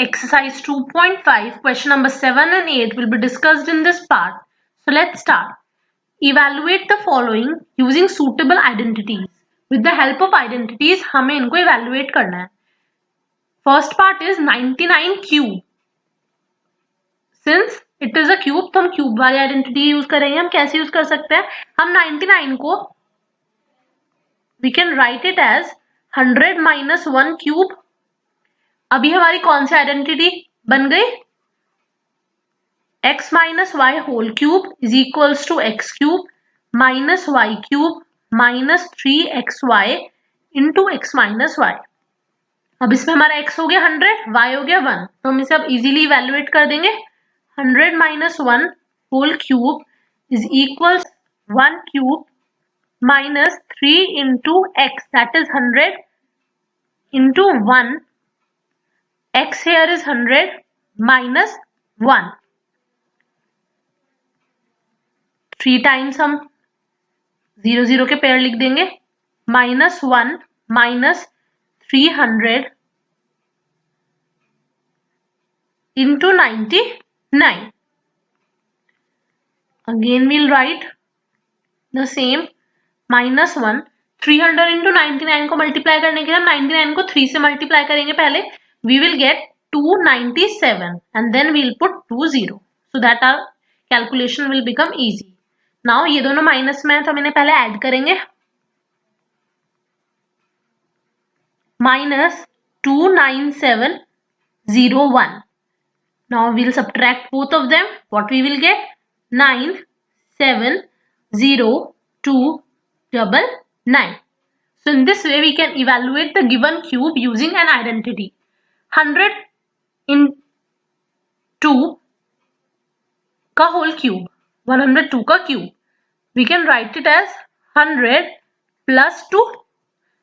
Exercise 2.5, question number 7 and 8 will be discussed in this part. So let's start. Evaluate the following using suitable identities. With the help of identities, हमें इनको evaluate करना है. First part is 99 cube. Since it is a cube, तो हम cube वाली identity use करेंगे. हम कैसे use कर सकते हैं? हम 99 को we can write it as 100 minus 1 cube. अभी हमारी कौन सी आइडेंटिटी बन गई? x minus y whole cube is equals to x cube minus y cube minus 3xy into x minus y. अब इसमें हमारा x हो गया 100, y हो गया 1, तो हम इसे अब इजीली इवेल्युएट कर देंगे. 100 minus 1 whole cube is equals 1 cube minus 3 into x, that is 100 into 1. X here is 100 minus 1. 3 times हम 0 0 के पेयर लिख देंगे. -1 minus 300 into 99. Again we'll write the same. -1 300 into 99 को मल्टीप्लाई करने के लिए हम 99 को 3 से मल्टीप्लाई करेंगे पहले. We will get 297 and then we'll put 20 so that our calculation will become easy. Now ये दोनों माइनस में है तो हम इन्हें पहले ऐड करेंगे. -29701. Now we'll subtract both of them. What we will get? 9702999. So in this way we can evaluate the given cube using an identity. 100 into का whole cube, 102 का cube. We can write it as 100 plus 2.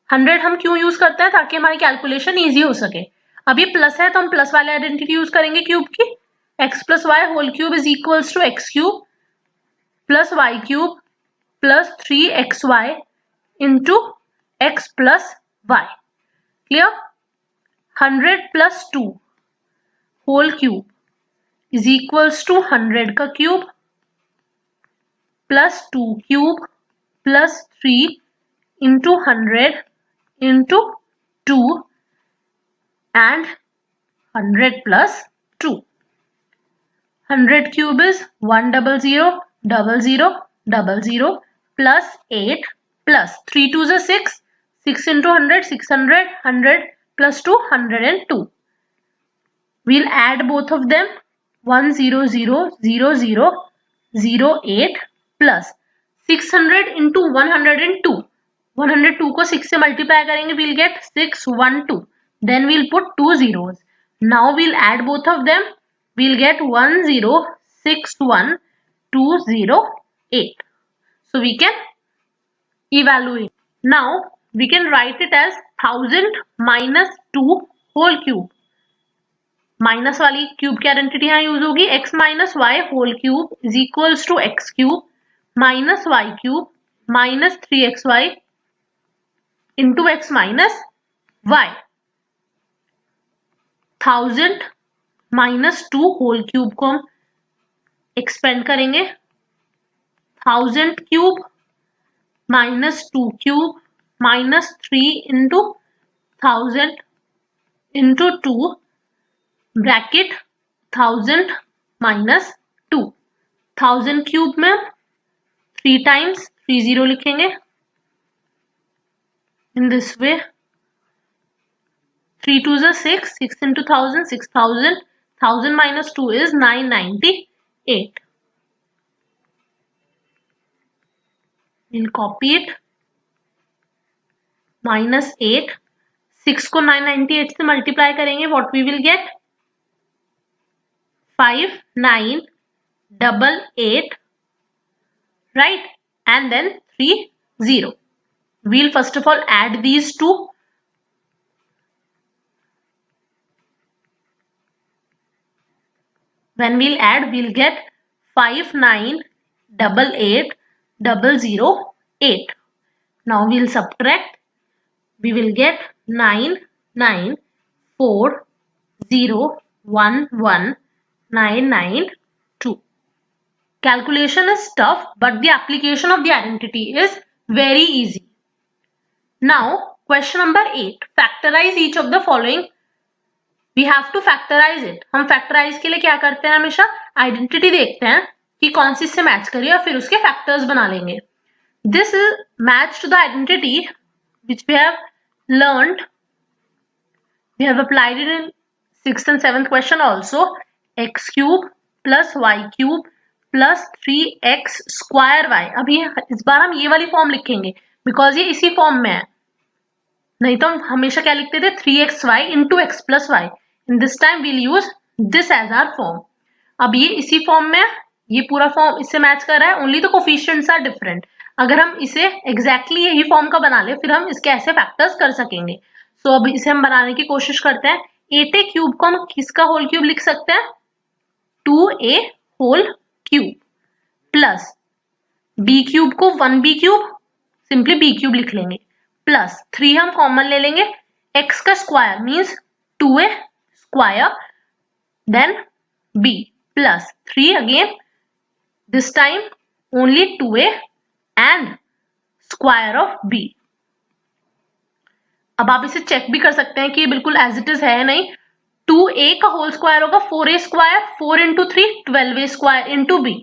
100 हम क्यों use करते हैं? ताकि हमारी calculation easy हो सके. अब ये प्लस है तो हम प्लस वाले आइडेंटिटी यूज करेंगे क्यूब की. x plus y whole cube is equals to x cube plus y cube plus 3xy into x plus y. Clear? 100 plus 2 whole cube is equals to 100 का cube plus 2 cube plus 3 into 100 into 2 and 100 plus 2. 100 cube is 1000000 plus 8 plus 3 2s are 6. 6 into 100, 600, 100 plus 2, 102. We'll add both of them. 1000008 plus 600 into 102. 102 को 6 से multiply करेंगे, we'll get 612. Then we'll put 2 zeros. Now we'll add both of them. We'll get 1061208. So we can evaluate. Now we can write it as 1000 minus 2 whole cube. Minus वाली cube की identity यहाँ use होगी. x minus y whole cube is equals to x cube minus y cube minus 3xy into x minus y. 1000 minus 2 whole cube को हम expand करेंगे. 1000 cube minus 2 cube minus 3 into 1000 into 2 bracket 1000 minus 2. 1000 cube में 3 times 30 लिखेंगे. In this way 3 2s are 6. 6 into 1000, 6000. 1000 minus 2 is 998. We'll copy it. Minus 8. 6 को 998 से multiply करेंगे. What we will get? 5988, right? And then 30. We'll first of all add these two. When we'll add, we'll get 5988008. Now we'll subtract. We will get 9940 11992. Calculation is tough, but the application of the identity is very easy. Now, question number 8. Factorize each of the following. We have to factorize it. हम factorize के लिए क्या करते हैं? हमेशा identity देखते हैं कि कौन सी इससे मैच करिए और फिर उसके factors बना लेंगे. This is matched to the identity which we have learned. We have applied it in 6th and 7th question also. X cube plus y cube plus 3x square y. अभी इस बार हम ये वाली फॉर्म लिखेंगे because ये इसी form में है. नहीं तो हम हमेशा क्या लिखते थे? 3xy into x plus y. In this time we'll use this as our form. अब ये इसी फॉर्म में है, ये पूरा फॉर्म इससे मैच कर रहा है, only the coefficients are different. अगर हम इसे एग्जैक्टली यही फॉर्म का बना ले फिर हम इसके ऐसे फैक्टर्स कर सकेंगे. सो अब इसे हम बनाने की कोशिश करते हैं. 8a क्यूब को हम किसका होल क्यूब लिख सकते हैं? 2a whole cube plus b cube को 1b cube, simply b cube लिख लेंगे, प्लस 3 हम कॉमन ले लेंगे. x का square means 2a square then b plus 3 again, this time only 2a and square of b. अब आप इसे चेक भी कर सकते हैं कि ये बिल्कुल एज इट इज है या नहीं. 2a का होल स्क्वायर होगा 4a square, 4 into 3 12a square into b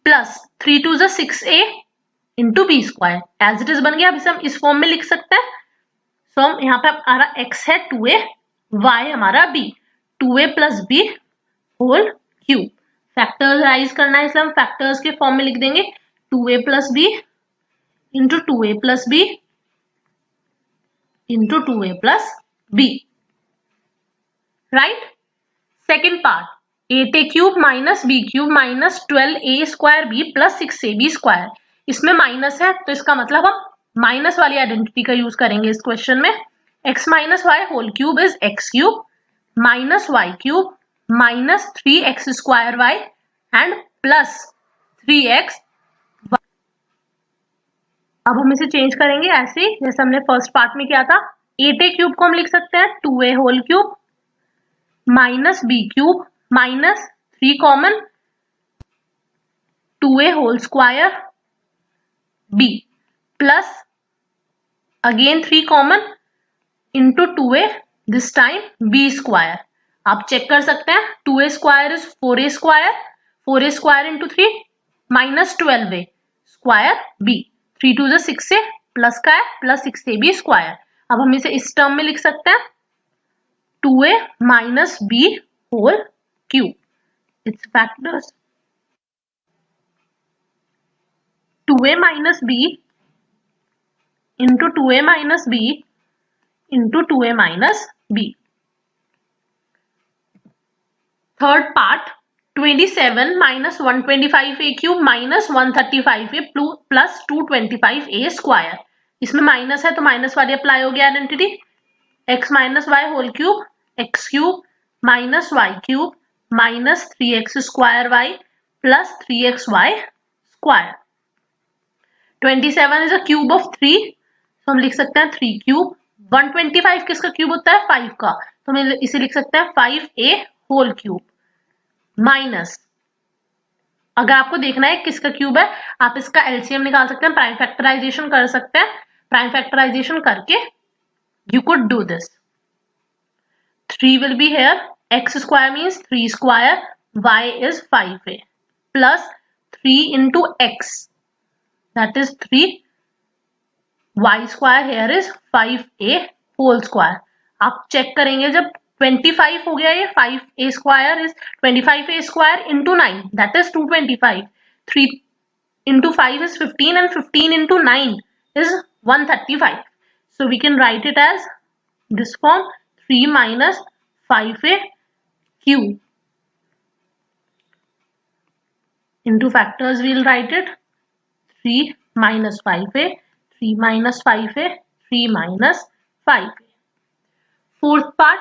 plus 3 two 6a into b square. As it is बन गया. अब इसे हम इस फॉर्म में लिख सकते हैं. सो हम यहाँ पे हमारा x है 2a, y हमारा b, 2a plus b whole cube. Factorise करना है इसलिए हम फैक्टर्स के फॉर्म में लिख देंगे 2a plus b into 2a plus b into 2a plus b. Right. Second part, 8a cube minus b cube minus 12a square b plus 6ab square. इसमें minus है तो इसका मतलब हम माइनस वाली आइडेंटिटी का यूज करेंगे इस क्वेश्चन में. x minus y whole cube is x cube minus y cube minus 3x square y and plus 3x. अब हम इसे चेंज करेंगे ऐसे ही जैसे हमने फर्स्ट पार्ट में किया था. 8a क्यूब को हम लिख सकते हैं 2a whole cube minus b cube minus 3 common 2a whole square b plus again 3 common into 2a this time b square. आप चेक कर सकते हैं 2a square is 4a square, 4a square into 3 minus 12a square b, 3 two 6a plus का है plus 6ab square. अब हम इसे इस टर्म में लिख सकते हैं 2a minus b whole cube. Its factors 2a minus b into 2a minus b into 2a minus b. Third part, 27 minus 125a cube minus 135a plus 225a square. इसमें minus है तो माइनस वाली apply हो गया identity. x minus y whole cube x cube minus y cube minus 3x square y plus 3xy square. 27 is a cube of 3, तो हम लिख सकते हैं 3 क्यूब. 125 किसका क्यूब होता है? 5 का, तो हम इसे लिख सकते हैं 5a होल क्यूब माइनस, अगर आपको देखना है किसका क्यूब है आप इसका एलसीएम निकाल सकते हैं, प्राइम फैक्टराइजेशन कर सकते हैं. प्राइम फैक्टराइजेशन करके you could do this. 3 will be here, x square means 3 square, y is 5a plus 3 into x, that is 3, y square here is 5a whole square. आप check करेंगे जब 25 हो गया ये 5a square is 25a square into 9, that is 225. 3 into 5 is 15 and 15 into 9 is 135. So we can write it as this form, 3 minus 5a cube. Into factors we'll write it 3 minus 5a, 3 minus 5a, 3 minus 5a. Fourth part,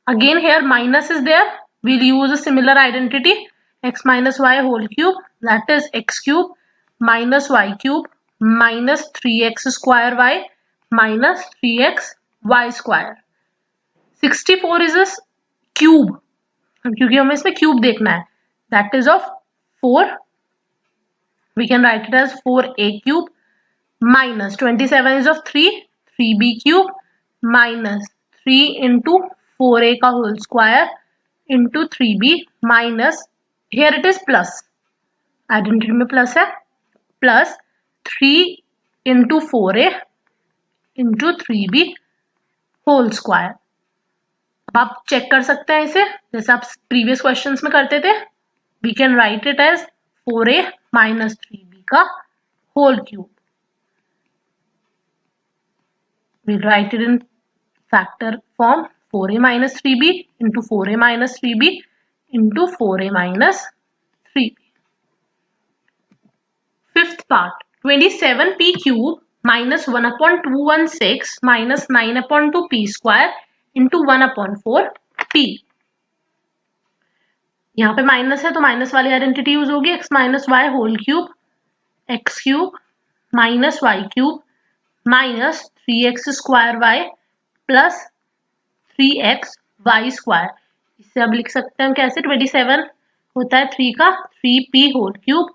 again here minus is there, we'll use a similar identity, x minus y whole cube, that is x cube minus y cube minus 3x square y minus 3x y square. 64 is a cube, क्योंकि हमें इसमें cube देखना है, that is of 4, we can write it as 4a cube minus 27 is of 3, 3b cube minus 3 into 4a का whole square into 3b minus, here it is plus, identity में plus है, plus 3 into 4a into 3b whole square. अब आप check कर सकते हैं इसे जैसे आप प्रीवियस क्वेश्चंस में करते थे. We can write it as 4a minus 3b का whole cube. We'll write it in factor form, 4a minus 3b into 4a minus 3b into 4a minus 3b. Fifth part, 27p cube minus 1 upon 216 minus 9 upon 2p square into 1 upon 4p. यहाँ पे minus है तो minus वाली identity use होगी, x minus y whole cube, x cube minus y cube minus 3x square y plus 3x y square. इससे अब लिख सकते हैं कैसे, 27 होता है 3 का 3p होल क्यूब,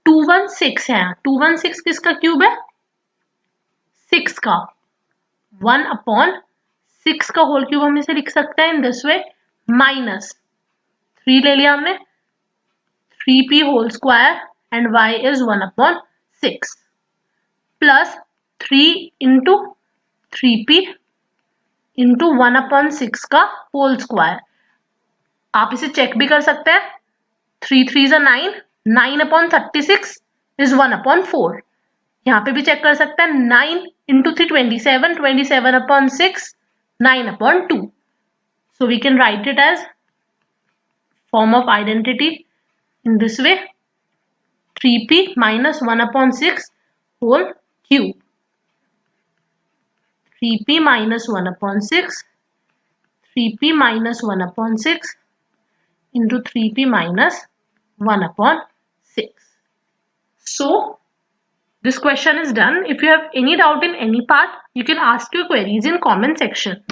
216 है, 216 किसका क्यूब है, 6 का, 1 अपॉन 6 का होल क्यूब हम इसे लिख सकते हैं इन दिस वे, माइनस 3 ले लिया हमने, 3p whole square and y is 1 upon 6 plus 3 into 3p into 1 upon 6 का होल स्क्वायर. आप इसे चेक भी कर सकते हैं, 3 3 9, 9 अपॉन 36 इज 1 अपॉन 4. यहाँ पे भी चेक कर सकते हैं, 9 into 3 27, 27 upon 6, 9 upon 2. So we can write it as form of identity in this way, 3p minus 1 upon 6 whole cube, 3p minus 1 upon 6, 3p minus 1 upon 6 into 3p minus 1 upon 6. So this question is done. If you have any doubt in any part, you can ask your queries in comment section.